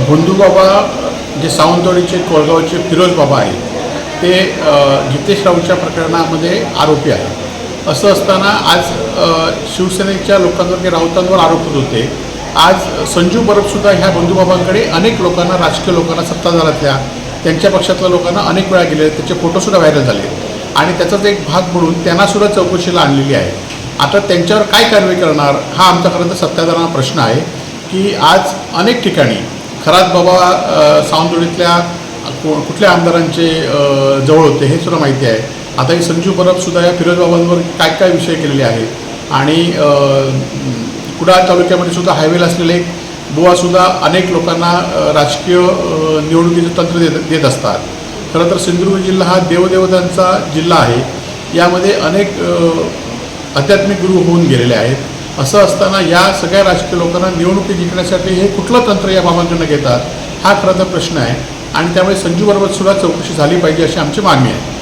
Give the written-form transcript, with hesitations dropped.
बंधूबाबा जे सावंतवाडीचे कोळगावचे फिरोज बाबा आहेत ते जितेश राऊतच्या प्रकरणामध्ये आरोपी आहेत। असं असताना आज शिवसेनेच्या लोकांवर राऊतांवर आरोप होत होते। आज संजू परबसुद्धा ह्या बंधूबाबांकडे अनेक लोकांना, राजकीय लोकांना, सत्ताधाऱ्यातल्या त्यांच्या पक्षातल्या लोकांना अनेक वेळा गेले, त्याचे फोटोसुद्धा व्हायरल झाले आणि त्याचाच एक भाग म्हणून त्यांनासुद्धा चौकशीला आणलेली आहे। आता त्यांच्यावर काय कारवाई करणार हा आमचा खरं तर सत्ताधाऱ्यांना प्रश्न आहे की आज अनेक ठिकाणी खरात बाबा सावंतवाडीतल्या कुठल्या आमदारांचे जवळ होते हे सुद्धा माहिती आहे। आता ही संजू परबसुद्धा या फिरोज बाबांवर काय काय विषय केलेले आहेत आणि कुडाळ तालुक्यामध्ये सुद्धा हायवेला असलेले एक बुवासुद्धा अनेक लोकांना राजकीय निवडणुकीचं तंत्र देत असतात। खरं तर सिंधुदुर्ग जिल्हा हा देवदेवतांचा जिल्हा आहे। यामध्ये अनेक आध्यात्मिक गुरु होऊन गेलेले आहेत। असं असताना या सगळ्या राजकीय लोकांना निवडणुकी जिंकण्यासाठी हे कुठलं तंत्र या बाबांकडून घेतात हा खरं तर प्रश्न आहे आणि त्यामुळे संजू बरोबर सुद्धा चौकशी झाली पाहिजे अशी आमची मागणी आहे।